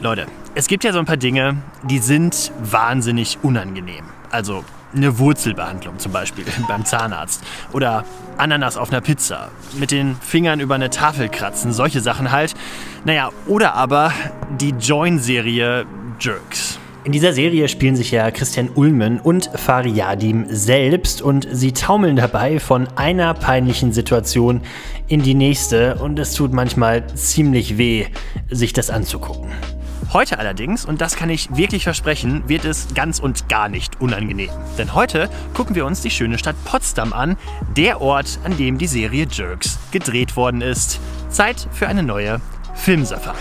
Leute, es gibt ja so ein paar Dinge, die sind wahnsinnig unangenehm. Also eine Wurzelbehandlung zum Beispiel beim Zahnarzt oder Ananas auf einer Pizza, mit den Fingern über eine Tafel kratzen, solche Sachen halt. Naja, oder aber die Join-Serie Jerks. In dieser Serie spielen sich ja Christian Ulmen und Fari Yadim selbst und sie taumeln dabei von einer peinlichen Situation in die nächste und es tut manchmal ziemlich weh, sich das anzugucken. Heute allerdings, und das kann ich wirklich versprechen, wird es ganz und gar nicht unangenehm. Denn heute gucken wir uns die schöne Stadt Potsdam an, der Ort, an dem die Serie Jerks gedreht worden ist. Zeit für eine neue Filmsafari.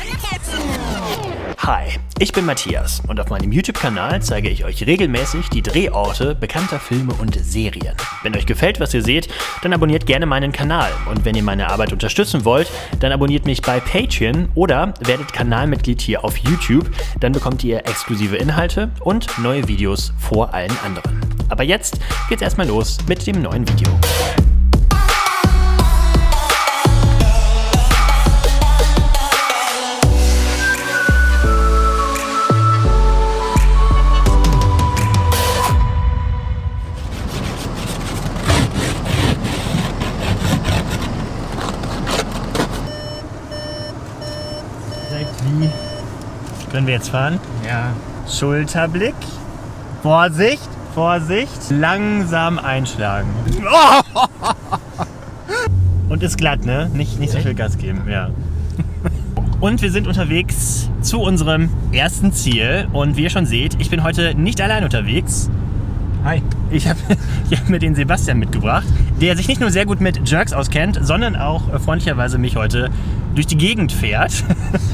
Hi, ich bin Matthias und auf meinem YouTube-Kanal zeige ich euch regelmäßig die Drehorte bekannter Filme und Serien. Wenn euch gefällt, was ihr seht, dann abonniert gerne meinen Kanal. Und wenn ihr meine Arbeit unterstützen wollt, dann abonniert mich bei Patreon oder werdet Kanalmitglied hier auf YouTube. Dann bekommt ihr exklusive Inhalte und neue Videos vor allen anderen. Aber jetzt geht's erstmal los mit dem neuen Video. Wie können wir jetzt fahren? Ja. Schulterblick. Vorsicht, Vorsicht. Langsam einschlagen. Und ist glatt, ne? Nicht so viel Gas geben, ja. Und wir sind unterwegs zu unserem ersten Ziel. Und wie ihr schon seht, ich bin heute nicht allein unterwegs. Hi. Ich hab mir den Sebastian mitgebracht, der sich nicht nur sehr gut mit Jerks auskennt, sondern auch freundlicherweise mich heute durch die Gegend fährt.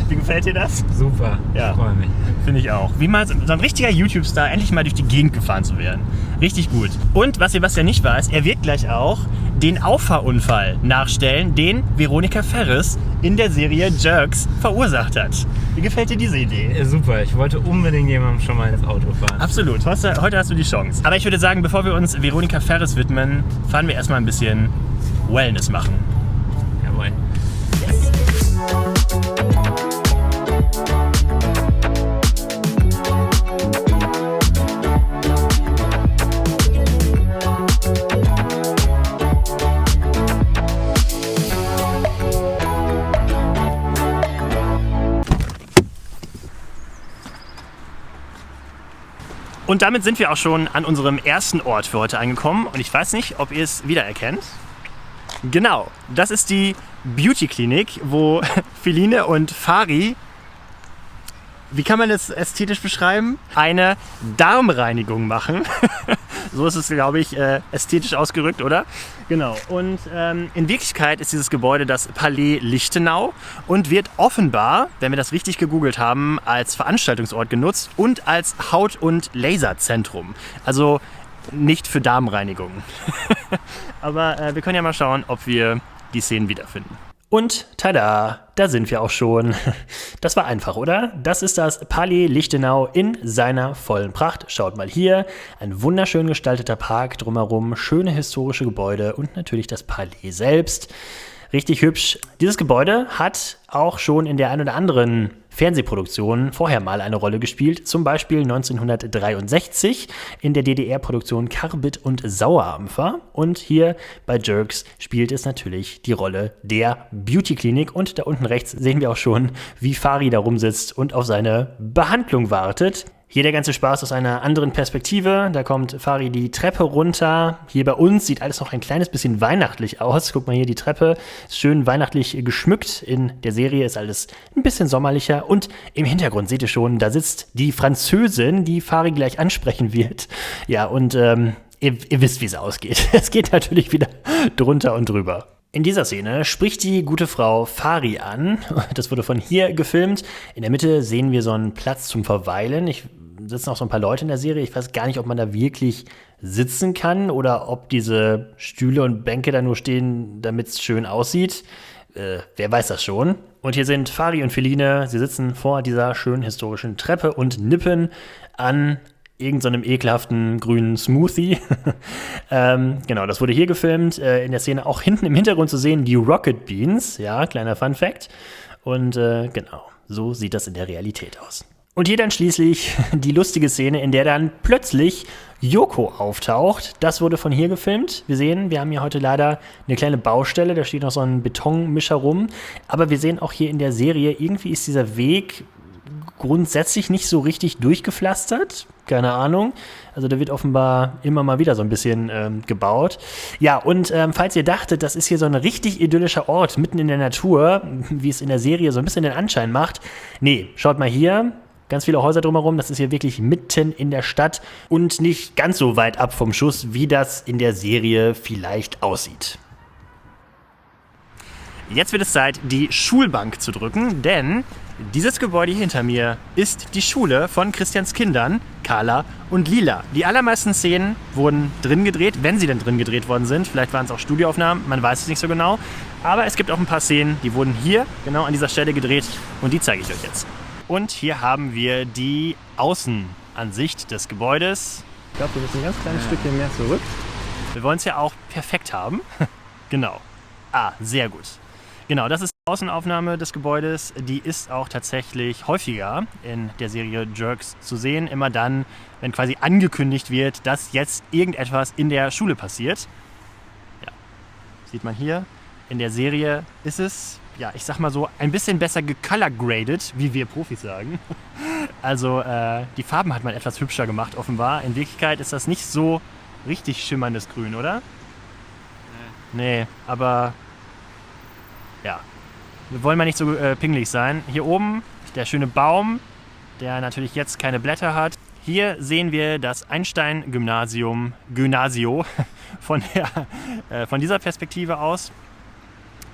Wie gefällt dir das? Super, Ja. Ich freue mich. Finde ich auch. Wie mal so ein richtiger YouTube-Star endlich mal durch die Gegend gefahren zu werden. Richtig gut. Und was Sebastian nicht weiß, er wird gleich auch den Auffahrunfall nachstellen, den Veronika Ferres in der Serie Jerks verursacht hat. Wie gefällt dir diese Idee? Super, ich wollte unbedingt jemandem schon mal ins Auto fahren. Absolut, heute hast du die Chance. Aber ich würde sagen, bevor wir uns Veronika Ferres widmen, fahren wir erstmal ein bisschen Wellness machen. Jawohl. Und damit sind wir auch schon an unserem ersten Ort für heute angekommen. Und ich weiß nicht, ob ihr es wiedererkennt. Genau, das ist die Beauty-Klinik, wo Feline und Fari, wie kann man das ästhetisch beschreiben? Eine Darmreinigung machen. So ist es, glaube ich, ästhetisch ausgerückt, oder? Genau. Und in Wirklichkeit ist dieses Gebäude das Palais Lichtenau und wird offenbar, wenn wir das richtig gegoogelt haben, als Veranstaltungsort genutzt und als Haut- und Laserzentrum. Also nicht für Darmreinigung. Aber wir können ja mal schauen, ob wir die Szenen wiederfinden. Und tada, da sind wir auch schon. Das war einfach, oder? Das ist das Palais Lichtenau in seiner vollen Pracht. Schaut mal hier, ein wunderschön gestalteter Park drumherum, schöne historische Gebäude und natürlich das Palais selbst. Richtig hübsch. Dieses Gebäude hat auch schon in der ein oder anderen Fernsehproduktion vorher mal eine Rolle gespielt. Zum Beispiel 1963 in der DDR-Produktion Karbit und Sauerampfer. Und hier bei Jerks spielt es natürlich die Rolle der Beauty-Klinik. Und da unten rechts sehen wir auch schon, wie Fari da rumsitzt und auf seine Behandlung wartet. Hier der ganze Spaß aus einer anderen Perspektive. Da kommt Fari die Treppe runter. Hier bei uns sieht alles noch ein kleines bisschen weihnachtlich aus. Guck mal hier, die Treppe ist schön weihnachtlich geschmückt. In der Serie ist alles ein bisschen sommerlicher. Und im Hintergrund seht ihr schon, da sitzt die Französin, die Fari gleich ansprechen wird. Ja, und ihr wisst, wie es ausgeht. Es geht natürlich wieder drunter und drüber. In dieser Szene spricht die gute Frau Fari an. Das wurde von hier gefilmt. In der Mitte sehen wir so einen Platz zum Verweilen. Sitzen auch so ein paar Leute in der Serie. Ich weiß gar nicht, ob man da wirklich sitzen kann oder ob diese Stühle und Bänke da nur stehen, damit es schön aussieht. Wer weiß das schon. Und hier sind Fari und Feline. Sie sitzen vor dieser schönen historischen Treppe und nippen an irgendeinem ekelhaften grünen Smoothie. Genau, das wurde hier gefilmt. In der Szene auch hinten im Hintergrund zu sehen die Rocket Beans. Ja, kleiner Fun Fact. Und genau, so sieht das in der Realität aus. Und hier dann schließlich die lustige Szene, in der dann plötzlich Yoko auftaucht. Das wurde von hier gefilmt. Wir sehen, wir haben hier heute leider eine kleine Baustelle, da steht noch so ein Betonmischer rum. Aber wir sehen auch hier in der Serie, irgendwie ist dieser Weg grundsätzlich nicht so richtig durchgepflastert. Keine Ahnung. Also da wird offenbar immer mal wieder so ein bisschen gebaut. Ja, und falls ihr dachtet, das ist hier so ein richtig idyllischer Ort mitten in der Natur, wie es in der Serie so ein bisschen den Anschein macht. Nee, schaut mal hier. Ganz viele Häuser drumherum, das ist hier wirklich mitten in der Stadt und nicht ganz so weit ab vom Schuss, wie das in der Serie vielleicht aussieht. Jetzt wird es Zeit, die Schulbank zu drücken, denn dieses Gebäude hier hinter mir ist die Schule von Christians Kindern, Carla und Lila. Die allermeisten Szenen wurden drin gedreht, wenn sie denn drin gedreht worden sind. Vielleicht waren es auch Studioaufnahmen, man weiß es nicht so genau. Aber es gibt auch ein paar Szenen, die wurden hier genau an dieser Stelle gedreht und die zeige ich euch jetzt. Und hier haben wir die Außenansicht des Gebäudes. Ich glaube, wir müssen ein ganz kleines Stückchen mehr zurück. Wir wollen es ja auch perfekt haben. Genau. Sehr gut. Genau, das ist die Außenaufnahme des Gebäudes. Die ist auch tatsächlich häufiger in der Serie Jerks zu sehen. Immer dann, wenn quasi angekündigt wird, dass jetzt irgendetwas in der Schule passiert. Ja, sieht man hier. In der Serie ist es, ja, ich sag mal so, ein bisschen besser gecolor-graded, wie wir Profis sagen. Also die Farben hat man etwas hübscher gemacht, offenbar. In Wirklichkeit ist das nicht so richtig schimmerndes Grün, oder? Nee, aber ja, wir wollen mal nicht so pingelig sein. Hier oben der schöne Baum, der natürlich jetzt keine Blätter hat. Hier sehen wir das Einstein-Gymnasio von dieser Perspektive aus.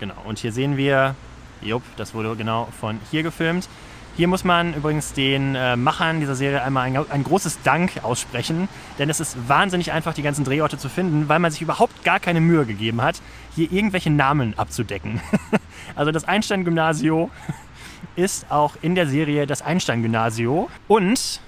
Genau, und hier sehen wir, das wurde genau von hier gefilmt. Hier muss man übrigens den Machern dieser Serie einmal ein großes Dank aussprechen, denn es ist wahnsinnig einfach, die ganzen Drehorte zu finden, weil man sich überhaupt gar keine Mühe gegeben hat, hier irgendwelche Namen abzudecken. Also das Einstein-Gymnasio ist auch in der Serie das Einstein-Gymnasio. Und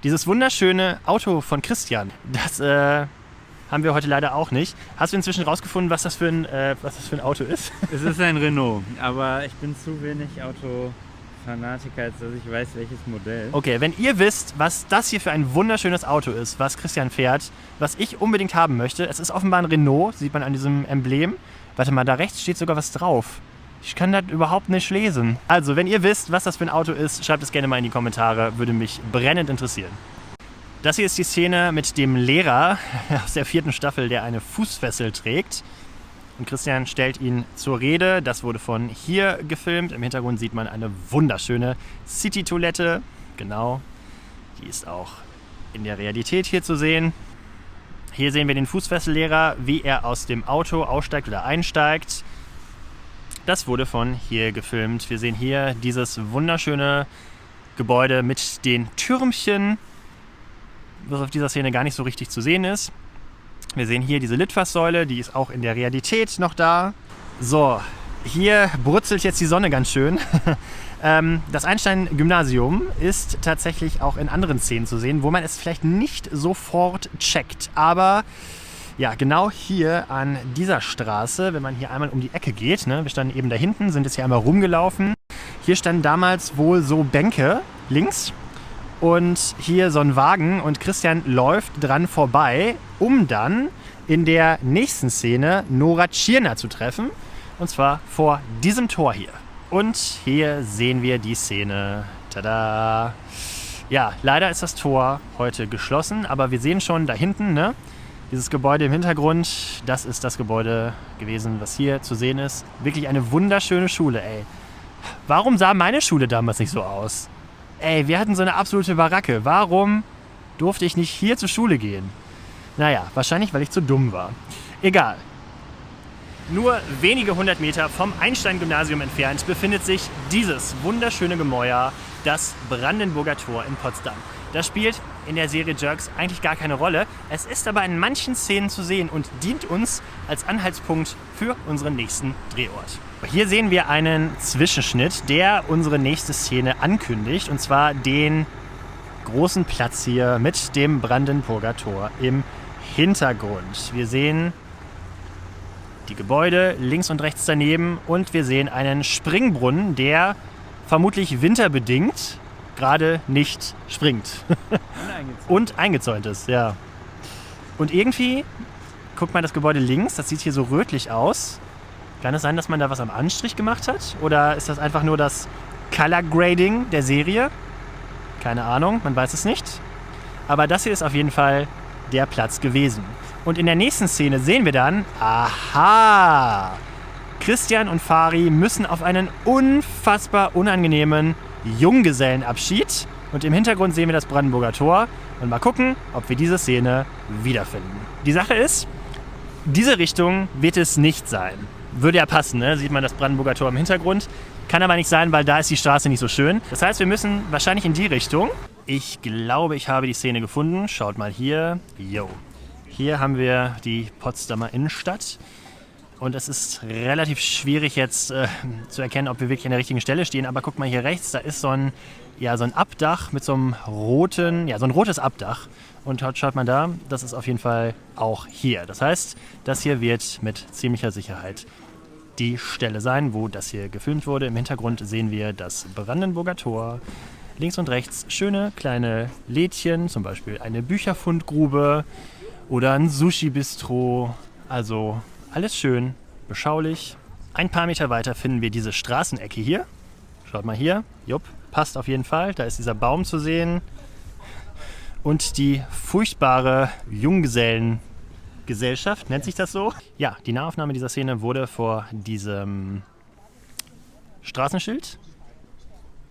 dieses wunderschöne Auto von Christian, das haben wir heute leider auch nicht. Hast du inzwischen rausgefunden, was das für ein Auto ist? Es ist ein Renault, aber ich bin zu wenig Autofanatiker, als dass ich weiß, welches Modell. Okay, wenn ihr wisst, was das hier für ein wunderschönes Auto ist, was Christian fährt, was ich unbedingt haben möchte, es ist offenbar ein Renault, sieht man an diesem Emblem. Warte mal, da rechts steht sogar was drauf. Ich kann das überhaupt nicht lesen. Also, wenn ihr wisst, was das für ein Auto ist, schreibt es gerne mal in die Kommentare, würde mich brennend interessieren. Das hier ist die Szene mit dem Lehrer aus der 4. Staffel, der eine Fußfessel trägt. Und Christian stellt ihn zur Rede. Das wurde von hier gefilmt. Im Hintergrund sieht man eine wunderschöne City-Toilette. Genau, die ist auch in der Realität hier zu sehen. Hier sehen wir den Fußfessellehrer, wie er aus dem Auto aussteigt oder einsteigt. Das wurde von hier gefilmt. Wir sehen hier dieses wunderschöne Gebäude mit den Türmchen, was auf dieser Szene gar nicht so richtig zu sehen ist. Wir sehen hier diese Litfaßsäule, die ist auch in der Realität noch da. So, hier brutzelt jetzt die Sonne ganz schön. Das Einstein-Gymnasium ist tatsächlich auch in anderen Szenen zu sehen, wo man es vielleicht nicht sofort checkt. Aber ja, genau hier an dieser Straße, wenn man hier einmal um die Ecke geht, ne, wir standen eben da hinten, sind jetzt hier einmal rumgelaufen. Hier standen damals wohl so Bänke links. Und hier so ein Wagen und Christian läuft dran vorbei, um dann in der nächsten Szene Nora Tschirner zu treffen. Und zwar vor diesem Tor hier. Und hier sehen wir die Szene. Tada! Ja, leider ist das Tor heute geschlossen, aber wir sehen schon da hinten, ne? Dieses Gebäude im Hintergrund, das ist das Gebäude gewesen, was hier zu sehen ist. Wirklich eine wunderschöne Schule, ey. Warum sah meine Schule damals nicht so aus? Ey, wir hatten so eine absolute Baracke. Warum durfte ich nicht hier zur Schule gehen? Naja, wahrscheinlich, weil ich zu dumm war. Egal. Nur wenige 100 Meter vom Einstein-Gymnasium entfernt befindet sich dieses wunderschöne Gemäuer, das Brandenburger Tor in Potsdam. Das spielt in der Serie Jerks eigentlich gar keine Rolle. Es ist aber in manchen Szenen zu sehen und dient uns als Anhaltspunkt für unseren nächsten Drehort. Hier sehen wir einen Zwischenschnitt, der unsere nächste Szene ankündigt, und zwar den großen Platz hier mit dem Brandenburger Tor im Hintergrund. Wir sehen die Gebäude links und rechts daneben und wir sehen einen Springbrunnen, der vermutlich winterbedingt gerade nicht springt. Und eingezäunt ist, ja. Und irgendwie, guck mal das Gebäude links, das sieht hier so rötlich aus. Kann es sein, dass man da was am Anstrich gemacht hat? Oder ist das einfach nur das Color Grading der Serie? Keine Ahnung, man weiß es nicht. Aber das hier ist auf jeden Fall der Platz gewesen. Und in der nächsten Szene sehen wir dann, aha, Christian und Fari müssen auf einen unfassbar unangenehmen Junggesellenabschied. Und im Hintergrund sehen wir das Brandenburger Tor. Und mal gucken, ob wir diese Szene wiederfinden. Die Sache ist, diese Richtung wird es nicht sein. Würde ja passen, ne? Sieht man das Brandenburger Tor im Hintergrund. Kann aber nicht sein, weil da ist die Straße nicht so schön. Das heißt, wir müssen wahrscheinlich in die Richtung. Ich glaube, ich habe die Szene gefunden. Schaut mal hier. Jo. Hier haben wir die Potsdamer Innenstadt. Und es ist relativ schwierig jetzt zu erkennen, ob wir wirklich an der richtigen Stelle stehen. Aber guck mal hier rechts, da ist so ein Abdach mit so einem roten, so ein rotes Abdach. Und schaut mal da, das ist auf jeden Fall auch hier. Das heißt, das hier wird mit ziemlicher Sicherheit die Stelle sein, wo das hier gefilmt wurde. Im Hintergrund sehen wir das Brandenburger Tor. Links und rechts schöne kleine Lädchen, zum Beispiel eine Bücherfundgrube oder ein Sushi-Bistro. Also alles schön beschaulich. Ein paar Meter weiter finden wir diese Straßenecke hier. Schaut mal hier. Jupp, passt auf jeden Fall. Da ist dieser Baum zu sehen. Und die furchtbare Junggesellengesellschaft, nennt sich das so? Ja, die Nahaufnahme dieser Szene wurde vor diesem Straßenschild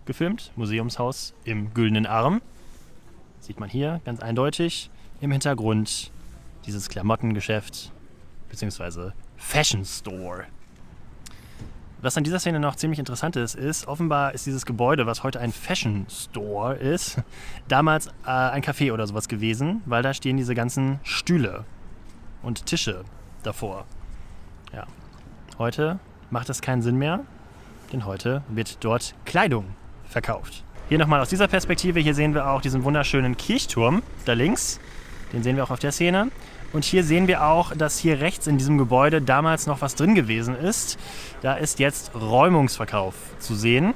gefilmt. Museumshaus im Güldenen Arm. Sieht man hier ganz eindeutig. Im Hintergrund dieses Klamottengeschäft bzw. Fashion Store. Was an dieser Szene noch ziemlich interessant ist, offenbar ist dieses Gebäude, was heute ein Fashion Store ist, damals ein Café oder sowas gewesen, weil da stehen diese ganzen Stühle und Tische davor. Ja. Heute macht das keinen Sinn mehr, denn heute wird dort Kleidung verkauft. Hier nochmal aus dieser Perspektive, hier sehen wir auch diesen wunderschönen Kirchturm da links. Den sehen wir auch auf der Szene. Und hier sehen wir auch, dass hier rechts in diesem Gebäude damals noch was drin gewesen ist. Da ist jetzt Räumungsverkauf zu sehen.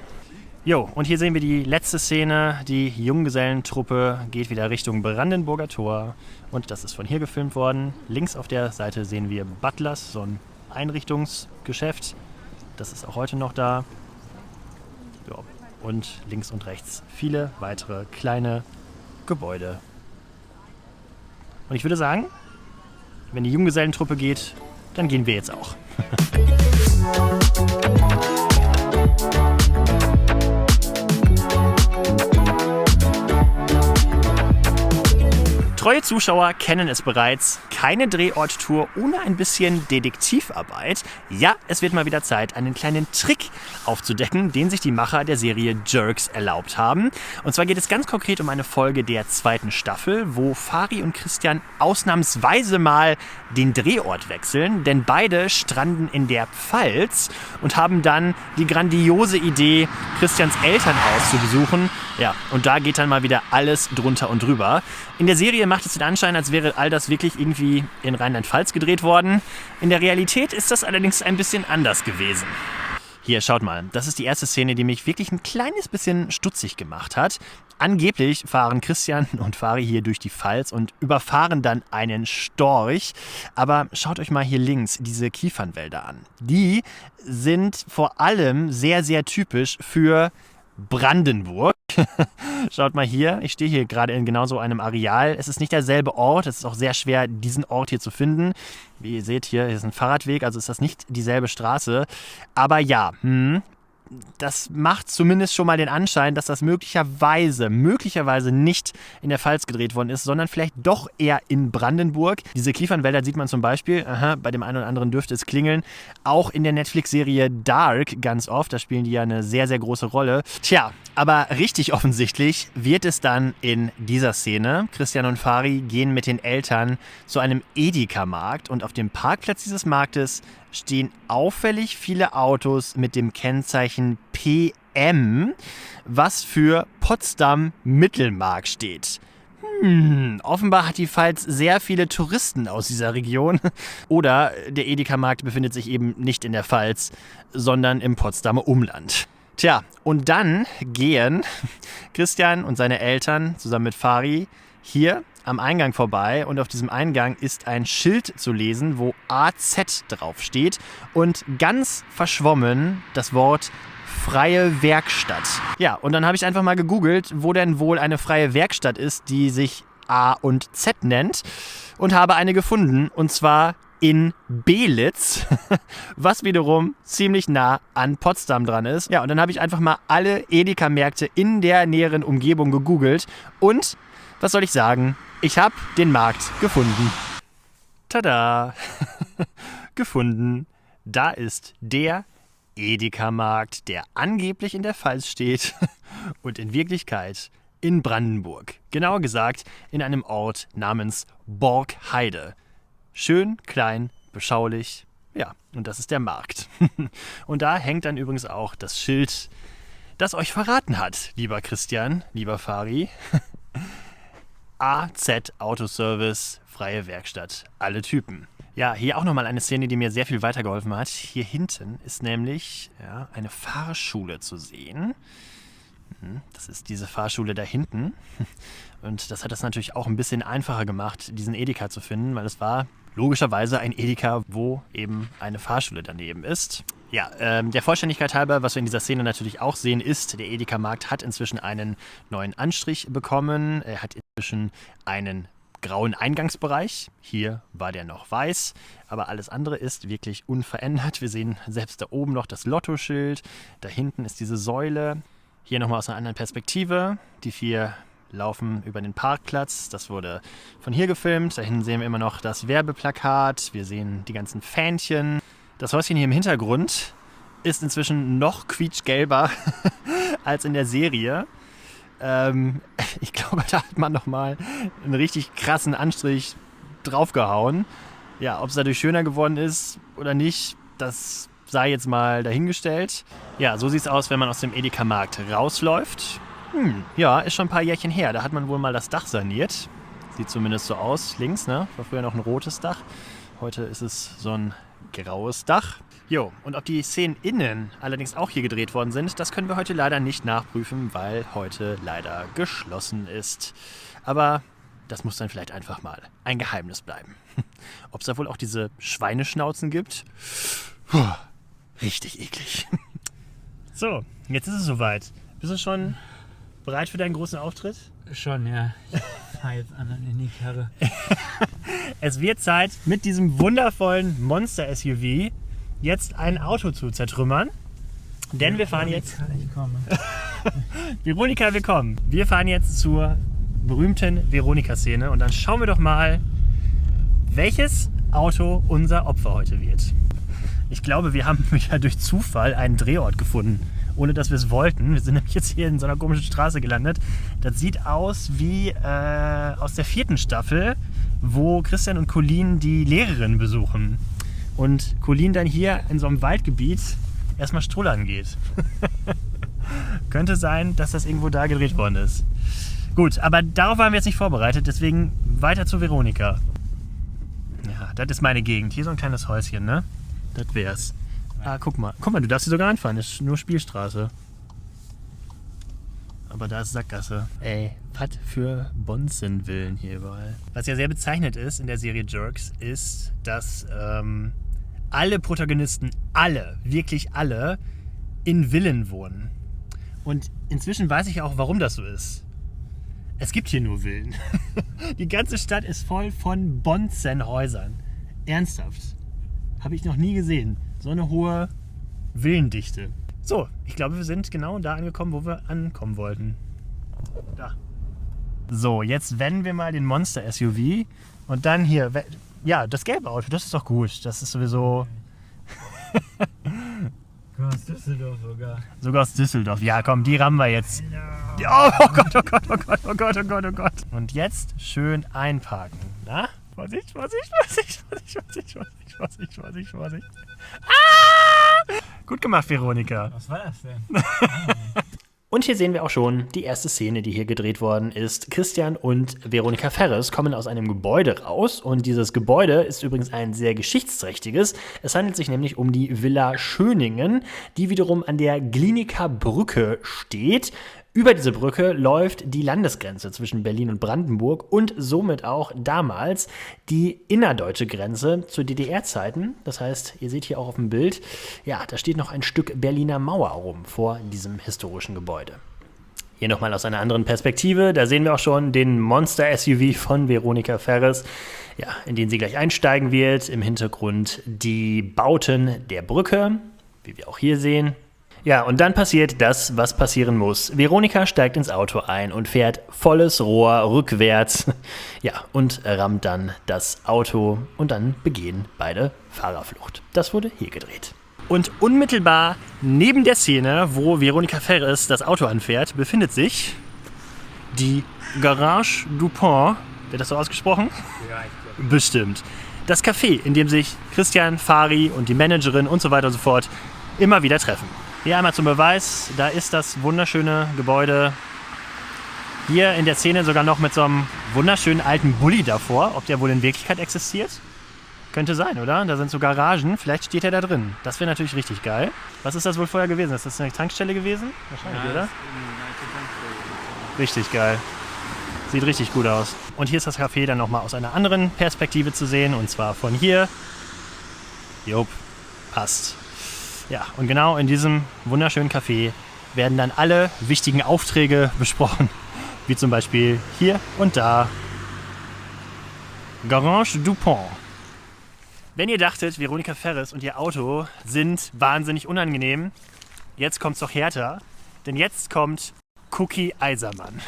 Jo, und hier sehen wir die letzte Szene. Die Junggesellentruppe geht wieder Richtung Brandenburger Tor. Und das ist von hier gefilmt worden. Links auf der Seite sehen wir Butlers, so ein Einrichtungsgeschäft. Das ist auch heute noch da. Jo. Und links und rechts viele weitere kleine Gebäude. Und ich würde sagen, wenn die Junggesellentruppe geht, dann gehen wir jetzt auch. Treue Zuschauer kennen es bereits. Keine Drehorttour ohne ein bisschen Detektivarbeit. Ja, es wird mal wieder Zeit, einen kleinen Trick aufzudecken, den sich die Macher der Serie Jerks erlaubt haben. Und zwar geht es ganz konkret um eine Folge der 2. Staffel, wo Fari und Christian ausnahmsweise mal den Drehort wechseln, denn beide stranden in der Pfalz und haben dann die grandiose Idee, Christians Elternhaus zu besuchen. Ja, und da geht dann mal wieder alles drunter und drüber. In der Serie macht es den Anschein, als wäre all das wirklich irgendwie in Rheinland-Pfalz gedreht worden. In der Realität ist das allerdings ein bisschen anders gewesen. Hier, schaut mal, das ist die erste Szene, die mich wirklich ein kleines bisschen stutzig gemacht hat. Angeblich fahren Christian und Fari hier durch die Pfalz und überfahren dann einen Storch. Aber schaut euch mal hier links diese Kiefernwälder an. Die sind vor allem sehr, sehr typisch für Brandenburg. Schaut mal hier, ich stehe hier gerade in genau so einem Areal. Es ist nicht derselbe Ort, es ist auch sehr schwer, diesen Ort hier zu finden. Wie ihr seht, hier ist ein Fahrradweg, also ist das nicht dieselbe Straße. Aber ja, das macht zumindest schon mal den Anschein, dass das möglicherweise nicht in der Pfalz gedreht worden ist, sondern vielleicht doch eher in Brandenburg. Diese Kiefernwälder sieht man zum Beispiel, bei dem einen oder anderen dürfte es klingeln, auch in der Netflix-Serie Dark ganz oft. Da spielen die ja eine sehr, sehr große Rolle. Tja, aber richtig offensichtlich wird es dann in dieser Szene. Christian und Fari gehen mit den Eltern zu einem Edeka-Markt und auf dem Parkplatz dieses Marktes stehen auffällig viele Autos mit dem Kennzeichen PM, was für Potsdam Mittelmark steht. Offenbar hat die Pfalz sehr viele Touristen aus dieser Region. Oder der Edeka-Markt befindet sich eben nicht in der Pfalz, sondern im Potsdamer Umland. Tja, und dann gehen Christian und seine Eltern zusammen mit Fari hier am Eingang vorbei und auf diesem Eingang ist ein Schild zu lesen, wo AZ draufsteht und ganz verschwommen das Wort freie Werkstatt. Ja, und dann habe ich einfach mal gegoogelt, wo denn wohl eine freie Werkstatt ist, die sich A und Z nennt und habe eine gefunden und zwar in Belitz, was wiederum ziemlich nah an Potsdam dran ist. Ja, und dann habe ich einfach mal alle Edeka-Märkte in der näheren Umgebung gegoogelt und, was soll ich sagen, ich habe den Markt gefunden. Tada! Gefunden. Da ist der Edeka-Markt, der angeblich in der Pfalz steht und in Wirklichkeit in Brandenburg. Genauer gesagt in einem Ort namens Borgheide. Schön, klein, beschaulich. Ja, und das ist der Markt. Und da hängt dann übrigens auch das Schild, das euch verraten hat, lieber Christian, lieber Fari. AZ Autoservice, freie Werkstatt, alle Typen. Ja, hier auch nochmal eine Szene, die mir sehr viel weitergeholfen hat. Hier hinten ist nämlich eine Fahrschule zu sehen. Das ist diese Fahrschule da hinten. Und das hat es natürlich auch ein bisschen einfacher gemacht, diesen Edeka zu finden, weil es war logischerweise ein Edeka, wo eben eine Fahrschule daneben ist. Ja, der Vollständigkeit halber, was wir in dieser Szene natürlich auch sehen, ist, der Edeka-Markt hat inzwischen einen neuen Anstrich bekommen. Er hat inzwischen einen grauen Eingangsbereich. Hier war der noch weiß, aber alles andere ist wirklich unverändert. Wir sehen selbst da oben noch das Lottoschild. Da hinten ist diese Säule. Hier nochmal aus einer anderen Perspektive. Die 4 laufen über den Parkplatz. Das wurde von hier gefilmt. Da hinten sehen wir immer noch das Werbeplakat. Wir sehen die ganzen Fähnchen. Das Häuschen hier im Hintergrund ist inzwischen noch quietschgelber als in der Serie. Ich glaube, da hat man nochmal einen richtig krassen Anstrich draufgehauen. Ja, ob es dadurch schöner geworden ist oder nicht, das sei jetzt mal dahingestellt. Ja, so sieht es aus, wenn man aus dem Edeka-Markt rausläuft. Ja, ist schon ein paar Jährchen her. Da hat man wohl mal das Dach saniert. Sieht zumindest so aus, links, ne? War früher noch ein rotes Dach. Heute ist es so ein graues Dach. Jo, und ob die Szenen innen allerdings auch hier gedreht worden sind, das können wir heute leider nicht nachprüfen, weil heute leider geschlossen ist. Aber das muss dann vielleicht einfach mal ein Geheimnis bleiben. Ob es da wohl auch diese Schweineschnauzen gibt? Puh, richtig eklig. So, jetzt ist es soweit. Bist du schon bereit für deinen großen Auftritt? Schon, ja. Ich fahre jetzt anderen in die Karre. Es wird Zeit, mit diesem wundervollen Monster-SUV jetzt ein Auto zu zertrümmern. Denn wir fahren jetzt... Ich komme. Veronika, willkommen. Wir fahren jetzt zur berühmten Veronika-Szene und dann schauen wir doch mal, welches Auto unser Opfer heute wird. Ich glaube, wir haben wieder durch Zufall einen Drehort gefunden, ohne dass wir es wollten. Wir sind nämlich jetzt hier in so einer komischen Straße gelandet. Das sieht aus wie aus der 4. Staffel, wo Christian und Colleen die Lehrerin besuchen. Und Colleen dann hier in so einem Waldgebiet erstmal strullern geht. Könnte sein, dass das irgendwo da gedreht worden ist. Gut, aber darauf waren wir jetzt nicht vorbereitet, deswegen weiter zu Veronika. Ja, das ist meine Gegend. Hier so ein kleines Häuschen, ne? Das wär's. Ah, guck mal, du darfst hier sogar anfahren, das ist nur Spielstraße. Aber da ist Sackgasse. Ey, was für Bonzenvillen hier überall. Was ja sehr bezeichnend ist in der Serie Jerks, ist, dass alle Protagonisten, wirklich alle, in Villen wohnen. Und inzwischen weiß ich auch, warum das so ist. Es gibt hier nur Villen. Die ganze Stadt ist voll von Bonzenhäusern. Ernsthaft. Habe ich noch nie gesehen. So eine hohe Villendichte. So, ich glaube, wir sind genau da angekommen, wo wir ankommen wollten. Da. So, jetzt wenden wir mal den Monster-SUV und dann hier, ja, das gelbe Auto, das ist doch gut. Das ist sowieso... Aus Düsseldorf sogar. Sogar aus Düsseldorf. Ja, komm, die rammen wir jetzt. Oh Gott, oh Gott, oh Gott, oh Gott, oh Gott, oh Gott. Und jetzt schön einparken. Na? Vorsicht, Vorsicht, Vorsicht, Vorsicht, Vorsicht, Vorsicht, Vorsicht, Vorsicht, Vorsicht. Ah! Gut gemacht, Veronika. Was war das denn? Und hier sehen wir auch schon die erste Szene, die hier gedreht worden ist. Christian und Veronika Ferres kommen aus einem Gebäude raus und dieses Gebäude ist übrigens ein sehr geschichtsträchtiges. Es handelt sich nämlich um die Villa Schöningen, die wiederum an der Glienicker Brücke steht. Über diese Brücke läuft die Landesgrenze zwischen Berlin und Brandenburg und somit auch damals die innerdeutsche Grenze zu DDR-Zeiten. Das heißt, ihr seht hier auch auf dem Bild, ja, da steht noch ein Stück Berliner Mauer rum vor diesem historischen Gebäude. Hier nochmal aus einer anderen Perspektive, da sehen wir auch schon den Monster-SUV von Veronika Ferres, ja, in den sie gleich einsteigen wird. Im Hintergrund die Bauten der Brücke, wie wir auch hier sehen. Ja, und dann passiert das, was passieren muss. Veronika steigt ins Auto ein und fährt volles Rohr rückwärts. Ja, und rammt dann das Auto und dann begehen beide Fahrerflucht. Das wurde hier gedreht. Und unmittelbar neben der Szene, wo Veronika Ferres das Auto anfährt, befindet sich die Garage du Pont. Wird das so ausgesprochen? Ja, ich glaube. Bestimmt. Das Café, in dem sich Christian, Fari und die Managerin und so weiter und so fort immer wieder treffen. Hier einmal zum Beweis, da ist das wunderschöne Gebäude. Hier in der Szene sogar noch mit so einem wunderschönen alten Bulli davor. Ob der wohl in Wirklichkeit existiert? Könnte sein, oder? Da sind so Garagen, vielleicht steht er da drin. Das wäre natürlich richtig geil. Was ist das wohl vorher gewesen? Ist das eine Tankstelle gewesen? Wahrscheinlich, ja, oder? Richtig geil. Sieht richtig gut aus. Und hier ist das Café dann nochmal aus einer anderen Perspektive zu sehen. Und zwar von hier. Jupp, passt. Ja, und genau in diesem wunderschönen Café werden dann alle wichtigen Aufträge besprochen, wie zum Beispiel hier und da. Garage du Pont. Wenn ihr dachtet, Veronika Ferres und ihr Auto sind wahnsinnig unangenehm, jetzt kommt's doch härter, denn jetzt kommt Cookie Eisermann.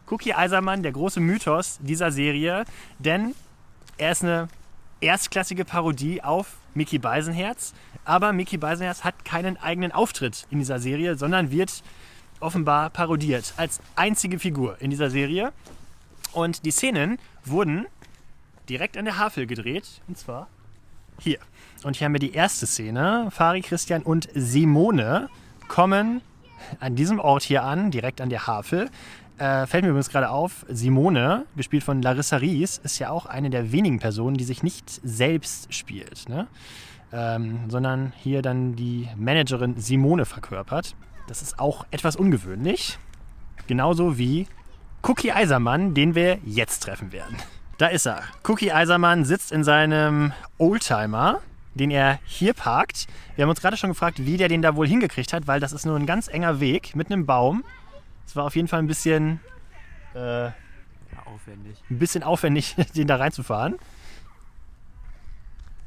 Cookie Eisermann, der große Mythos dieser Serie, denn er ist eine erstklassige Parodie auf Mickey Beisenherz, aber Mickey Beisenherz hat keinen eigenen Auftritt in dieser Serie, sondern wird offenbar parodiert als einzige Figur in dieser Serie. Und die Szenen wurden direkt an der Havel gedreht, und zwar hier. Und hier haben wir die erste Szene. Fari, Christian und Simone kommen an diesem Ort hier an, direkt an der Havel. Fällt mir übrigens gerade auf, Simone, gespielt von Larissa Ries, ist ja auch eine der wenigen Personen, die sich nicht selbst spielt, ne? Sondern hier dann die Managerin Simone verkörpert. Das ist auch etwas ungewöhnlich. Genauso wie Cookie Eisermann, den wir jetzt treffen werden. Da ist er. Cookie Eisermann sitzt in seinem Oldtimer, den er hier parkt. Wir haben uns gerade schon gefragt, wie der den da wohl hingekriegt hat, weil das ist nur ein ganz enger Weg mit einem Baum. Es war auf jeden Fall ein bisschen aufwendig, den da reinzufahren.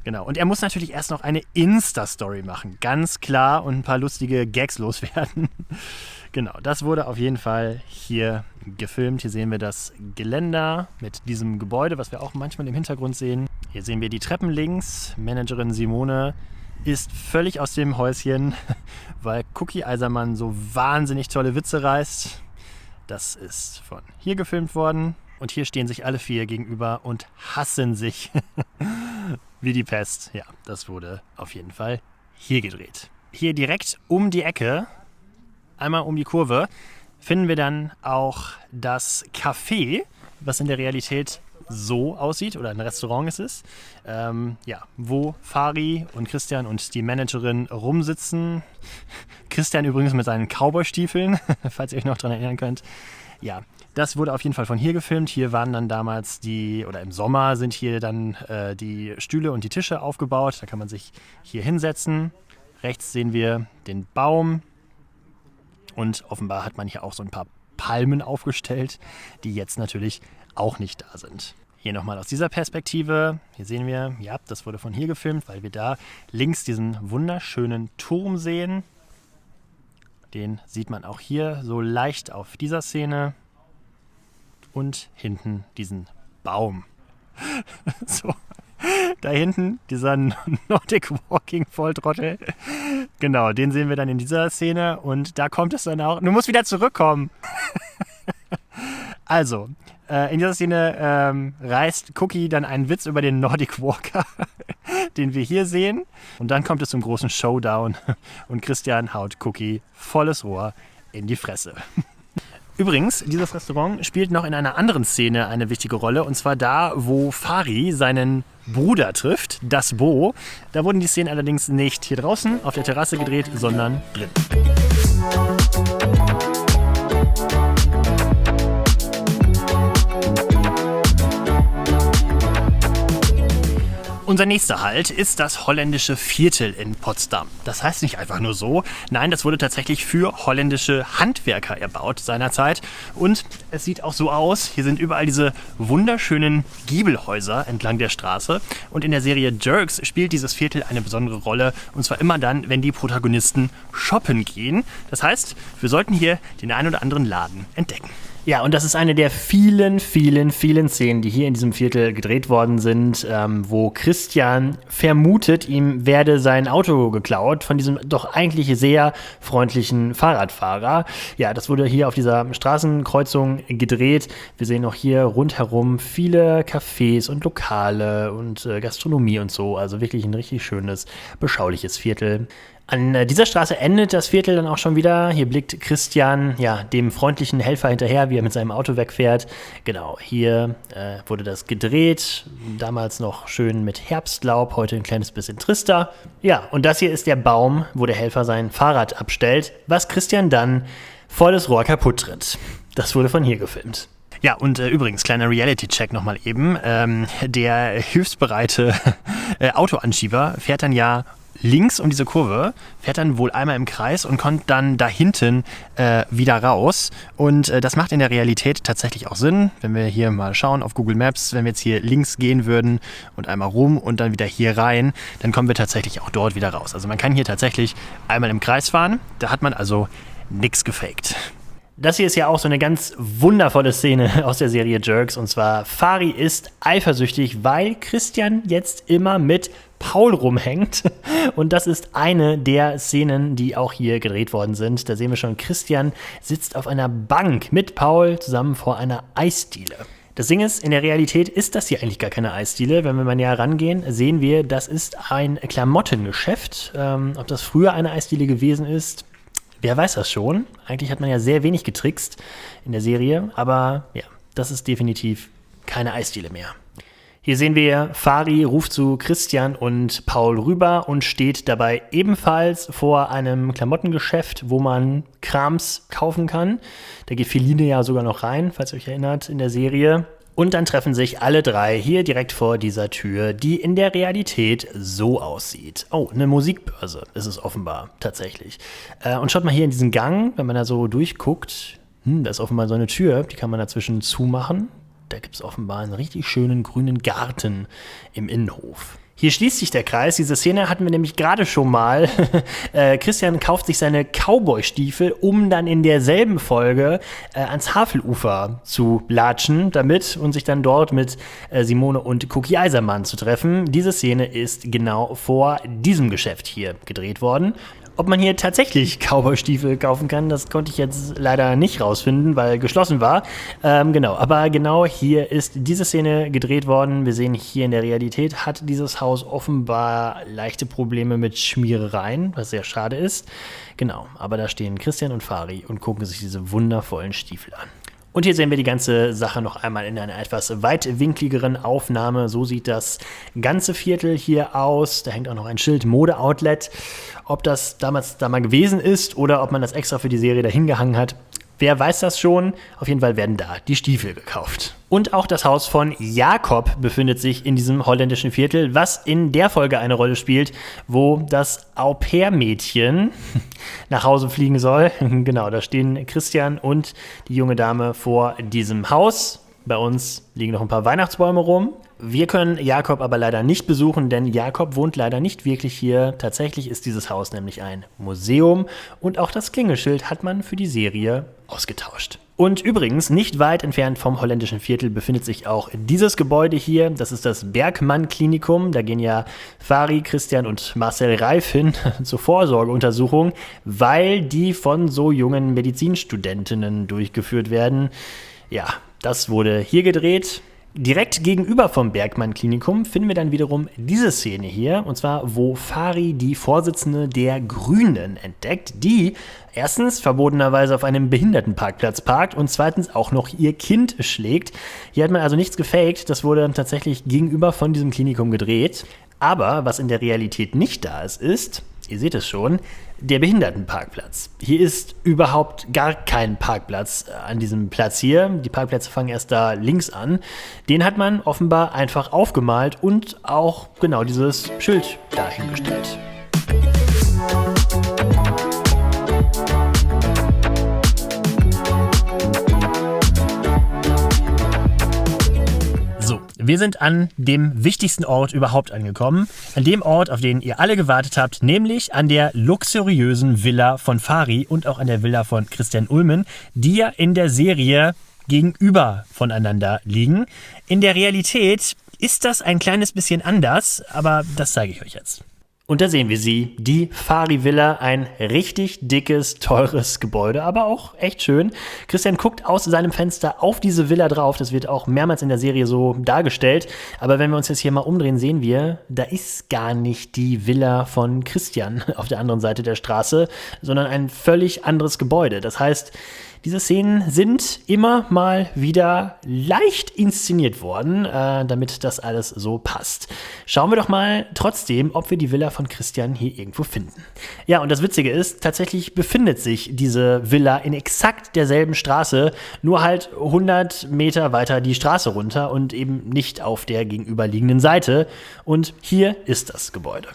Genau, und er muss natürlich erst noch eine Insta-Story machen, ganz klar, und ein paar lustige Gags loswerden. Genau, das wurde auf jeden Fall hier gefilmt. Hier sehen wir das Geländer mit diesem Gebäude, was wir auch manchmal im Hintergrund sehen. Hier sehen wir die Treppen links. Managerin Simone ist völlig aus dem Häuschen, weil Cookie Eisermann so wahnsinnig tolle Witze reißt. Das ist von hier gefilmt worden. Und hier stehen sich alle vier gegenüber und hassen sich wie die Pest. Ja, das wurde auf jeden Fall hier gedreht. Hier direkt um die Ecke, einmal um die Kurve, finden wir dann auch das Café, was in der Realität so aussieht, oder ein Restaurant ist es, wo Fari und Christian und die Managerin rumsitzen. Christian übrigens mit seinen Cowboy-Stiefeln, falls ihr euch noch daran erinnern könnt. Ja, das wurde auf jeden Fall von hier gefilmt. Hier waren dann damals im Sommer sind hier dann die Stühle und die Tische aufgebaut. Da kann man sich hier hinsetzen. Rechts sehen wir den Baum. Und offenbar hat man hier auch so ein paar Palmen aufgestellt, die jetzt natürlich auch nicht da sind. Hier nochmal aus dieser Perspektive. Hier sehen wir, ja, das wurde von hier gefilmt, weil wir da links diesen wunderschönen Turm sehen. Den sieht man auch hier so leicht auf dieser Szene. Und hinten diesen Baum. So, da hinten dieser Nordic Walking Volltrottel. Genau, den sehen wir dann in dieser Szene. Und da kommt es dann auch. Du musst wieder zurückkommen. Also, in dieser Szene reißt Cookie dann einen Witz über den Nordic Walker, den wir hier sehen. Und dann kommt es zum großen Showdown und Christian haut Cookie volles Rohr in die Fresse. Übrigens, dieses Restaurant spielt noch in einer anderen Szene eine wichtige Rolle, und zwar da, wo Fari seinen Bruder trifft, das Bo. Da wurden die Szenen allerdings nicht hier draußen auf der Terrasse gedreht, sondern drin. Unser nächster Halt ist das holländische Viertel in Potsdam. Das heißt nicht einfach nur so. Nein, das wurde tatsächlich für holländische Handwerker erbaut seinerzeit. Und es sieht auch so aus. Hier sind überall diese wunderschönen Giebelhäuser entlang der Straße. Und in der Serie Jerks spielt dieses Viertel eine besondere Rolle. Und zwar immer dann, wenn die Protagonisten shoppen gehen. Das heißt, wir sollten hier den einen oder anderen Laden entdecken. Ja, und das ist eine der vielen Szenen, die hier in diesem Viertel gedreht worden sind, wo Christian vermutet, ihm werde sein Auto geklaut von diesem doch eigentlich sehr freundlichen Fahrradfahrer. Ja, das wurde hier auf dieser Straßenkreuzung gedreht. Wir sehen auch hier rundherum viele Cafés und Lokale und Gastronomie und so. Also wirklich ein richtig schönes, beschauliches Viertel. An dieser Straße endet das Viertel dann auch schon wieder. Hier blickt Christian dem freundlichen Helfer hinterher, wie er mit seinem Auto wegfährt. Genau, hier wurde das gedreht. Damals noch schön mit Herbstlaub, heute ein kleines bisschen trister. Ja, und das hier ist der Baum, wo der Helfer sein Fahrrad abstellt, was Christian dann vor das Rohr kaputt tritt. Das wurde von hier gefilmt. Ja, und übrigens, kleiner Reality-Check nochmal eben. Der hilfsbereite Autoanschieber fährt dann ja links um diese Kurve, fährt dann wohl einmal im Kreis und kommt dann da hinten wieder raus. Und das macht in der Realität tatsächlich auch Sinn. Wenn wir hier mal schauen auf Google Maps, wenn wir jetzt hier links gehen würden und einmal rum und dann wieder hier rein, dann kommen wir tatsächlich auch dort wieder raus. Also man kann hier tatsächlich einmal im Kreis fahren. Da hat man also nichts gefaked. Das hier ist ja auch so eine ganz wundervolle Szene aus der Serie Jerks. Und zwar, Fari ist eifersüchtig, weil Christian jetzt immer mit Paul rumhängt. Und das ist eine der Szenen, die auch hier gedreht worden sind. Da sehen wir schon, Christian sitzt auf einer Bank mit Paul zusammen vor einer Eisdiele. Das Ding ist, in der Realität ist das hier eigentlich gar keine Eisdiele. Wenn wir mal näher rangehen, sehen wir, das ist ein Klamottengeschäft. Ob das früher eine Eisdiele gewesen ist, wer weiß das schon. Eigentlich hat man ja sehr wenig getrickst in der Serie. Aber ja, das ist definitiv keine Eisdiele mehr. Hier sehen wir, Fari ruft zu Christian und Paul rüber und steht dabei ebenfalls vor einem Klamottengeschäft, wo man Krams kaufen kann. Da geht Feline ja sogar noch rein, falls ihr euch erinnert, in der Serie. Und dann treffen sich alle drei hier direkt vor dieser Tür, die in der Realität so aussieht. Oh, eine Musikbörse ist es offenbar, tatsächlich. Und schaut mal hier in diesen Gang, wenn man da so durchguckt, da ist offenbar so eine Tür, die kann man dazwischen zumachen. Da gibt es offenbar einen richtig schönen grünen Garten im Innenhof. Hier schließt sich der Kreis. Diese Szene hatten wir nämlich gerade schon mal. Christian kauft sich seine Cowboy-Stiefel, um dann in derselben Folge ans Havelufer zu latschen damit und sich dann dort mit Simone und Cookie Eisermann zu treffen. Diese Szene ist genau vor diesem Geschäft hier gedreht worden. Ob man hier tatsächlich Cowboy-Stiefel kaufen kann, das konnte ich jetzt leider nicht rausfinden, weil geschlossen war. Aber genau hier ist diese Szene gedreht worden. Wir sehen hier in der Realität hat dieses Haus offenbar leichte Probleme mit Schmierereien, was sehr schade ist. Genau, aber da stehen Christian und Fari und gucken sich diese wundervollen Stiefel an. Und hier sehen wir die ganze Sache noch einmal in einer etwas weitwinkligeren Aufnahme. So sieht das ganze Viertel hier aus. Da hängt auch noch ein Schild Mode-Outlet. Ob das damals da mal gewesen ist oder ob man das extra für die Serie dahin gehangen hat, wer weiß das schon. Auf jeden Fall werden da die Stiefel gekauft. Und auch das Haus von Jakob befindet sich in diesem holländischen Viertel, was in der Folge eine Rolle spielt, wo das Au-pair-Mädchen nach Hause fliegen soll. Genau, da stehen Christian und die junge Dame vor diesem Haus. Bei uns liegen noch ein paar Weihnachtsbäume rum. Wir können Jakob aber leider nicht besuchen, denn Jakob wohnt leider nicht wirklich hier. Tatsächlich ist dieses Haus nämlich ein Museum und auch das Klingelschild hat man für die Serie ausgetauscht. Und übrigens, nicht weit entfernt vom holländischen Viertel befindet sich auch dieses Gebäude hier. Das ist das Bergmann-Klinikum. Da gehen ja Fari, Christian und Marcel Reif hin zur Vorsorgeuntersuchung, weil die von so jungen Medizinstudentinnen durchgeführt werden. Ja, das wurde hier gedreht. Direkt gegenüber vom Bergmann-Klinikum finden wir dann wiederum diese Szene hier, und zwar, wo Fahri die Vorsitzende der Grünen entdeckt, die erstens verbotenerweise auf einem Behindertenparkplatz parkt und zweitens auch noch ihr Kind schlägt. Hier hat man also nichts gefaked, das wurde dann tatsächlich gegenüber von diesem Klinikum gedreht. Aber was in der Realität nicht da ist, ihr seht es schon, der Behindertenparkplatz. Hier ist überhaupt gar kein Parkplatz an diesem Platz hier. Die Parkplätze fangen erst da links an. Den hat man offenbar einfach aufgemalt und auch genau dieses Schild dahingestellt. Wir sind an dem wichtigsten Ort überhaupt angekommen. An dem Ort, auf den ihr alle gewartet habt, nämlich an der luxuriösen Villa von Fahri und auch an der Villa von Christian Ulmen, die ja in der Serie gegenüber voneinander liegen. In der Realität ist das ein kleines bisschen anders, aber das zeige ich euch jetzt. Und da sehen wir sie, die Fahri-Villa, ein richtig dickes, teures Gebäude, aber auch echt schön. Christian guckt aus seinem Fenster auf diese Villa drauf, das wird auch mehrmals in der Serie so dargestellt. Aber wenn wir uns jetzt hier mal umdrehen, sehen wir, da ist gar nicht die Villa von Christian auf der anderen Seite der Straße, sondern ein völlig anderes Gebäude. Das heißt, diese Szenen sind immer mal wieder leicht inszeniert worden, damit das alles so passt. Schauen wir doch mal trotzdem, ob wir die Villa von Christian hier irgendwo finden. Ja, und das Witzige ist, tatsächlich befindet sich diese Villa in exakt derselben Straße, nur halt 100 Meter weiter die Straße runter und eben nicht auf der gegenüberliegenden Seite. Und hier ist das Gebäude.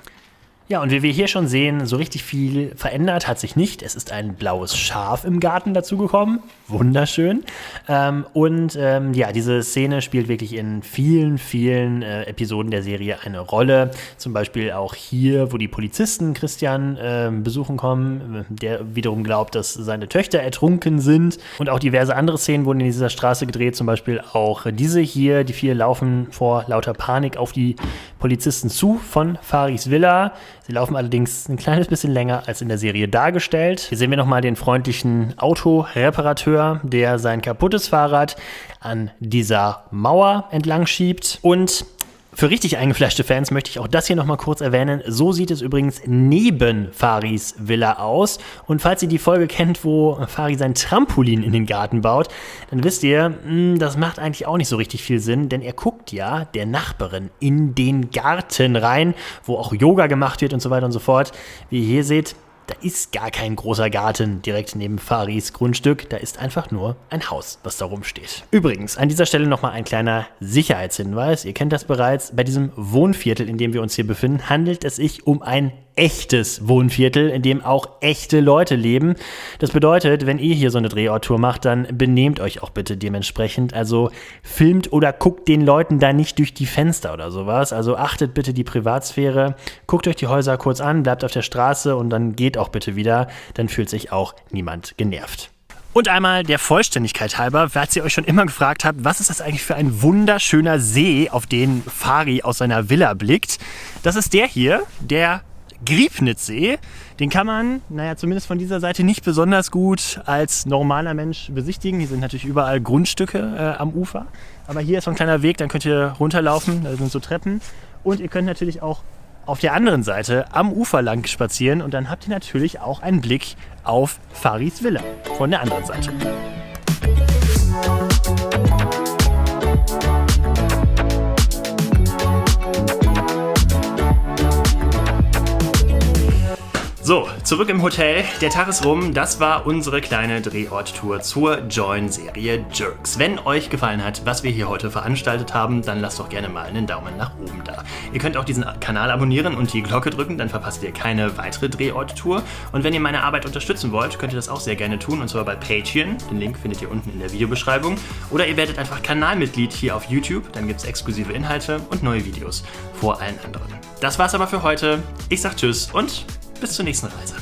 Ja, und wie wir hier schon sehen, so richtig viel verändert hat sich nicht. Es ist ein blaues Schaf im Garten dazugekommen. Wunderschön. Ja, diese Szene spielt wirklich in vielen, vielen Episoden der Serie eine Rolle. Zum Beispiel auch hier, wo die Polizisten Christian besuchen kommen, der wiederum glaubt, dass seine Töchter ertrunken sind. Und auch diverse andere Szenen wurden in dieser Straße gedreht. Zum Beispiel auch diese hier. Die vier laufen vor lauter Panik auf die Polizisten zu von Fahris Villa. Sie laufen allerdings ein kleines bisschen länger als in der Serie dargestellt. Hier sehen wir nochmal den freundlichen Autoreparateur, der sein kaputtes Fahrrad an dieser Mauer entlang schiebt. Und für richtig eingefleischte Fans möchte ich auch das hier nochmal kurz erwähnen. So sieht es übrigens neben Fahris Villa aus. Und falls ihr die Folge kennt, wo Fahri sein Trampolin in den Garten baut, dann wisst ihr, das macht eigentlich auch nicht so richtig viel Sinn, denn er guckt ja der Nachbarin in den Garten rein, wo auch Yoga gemacht wird und so weiter und so fort. Wie ihr hier seht, da ist gar kein großer Garten direkt neben Fahris Grundstück, da ist einfach nur ein Haus, was da rumsteht. Übrigens, an dieser Stelle nochmal ein kleiner Sicherheitshinweis. Ihr kennt das bereits, bei diesem Wohnviertel, in dem wir uns hier befinden, handelt es sich um ein echtes Wohnviertel, in dem auch echte Leute leben. Das bedeutet, wenn ihr hier so eine Drehorttour macht, dann benehmt euch auch bitte dementsprechend. Also filmt oder guckt den Leuten da nicht durch die Fenster oder sowas. Also achtet bitte die Privatsphäre, guckt euch die Häuser kurz an, bleibt auf der Straße und dann geht auch bitte wieder. Dann fühlt sich auch niemand genervt. Und einmal der Vollständigkeit halber, falls ihr euch schon immer gefragt habt, was ist das eigentlich für ein wunderschöner See, auf den Fahri aus seiner Villa blickt. Das ist der hier, der Griebnitzsee. Den kann man, zumindest von dieser Seite nicht besonders gut als normaler Mensch besichtigen. Hier sind natürlich überall Grundstücke am Ufer. Aber hier ist so ein kleiner Weg, dann könnt ihr runterlaufen, da sind so Treppen. Und ihr könnt natürlich auch auf der anderen Seite am Ufer lang spazieren und dann habt ihr natürlich auch einen Blick auf Fahris Villa von der anderen Seite. So, zurück im Hotel. Der Tag ist rum. Das war unsere kleine Drehorttour zur Join-Serie Jerks. Wenn euch gefallen hat, was wir hier heute veranstaltet haben, dann lasst doch gerne mal einen Daumen nach oben da. Ihr könnt auch diesen Kanal abonnieren und die Glocke drücken, dann verpasst ihr keine weitere Drehorttour. Und wenn ihr meine Arbeit unterstützen wollt, könnt ihr das auch sehr gerne tun, und zwar bei Patreon. Den Link findet ihr unten in der Videobeschreibung. Oder ihr werdet einfach Kanalmitglied hier auf YouTube. Dann gibt es exklusive Inhalte und neue Videos vor allen anderen. Das war's aber für heute. Ich sag Tschüss und bis zur nächsten Reise.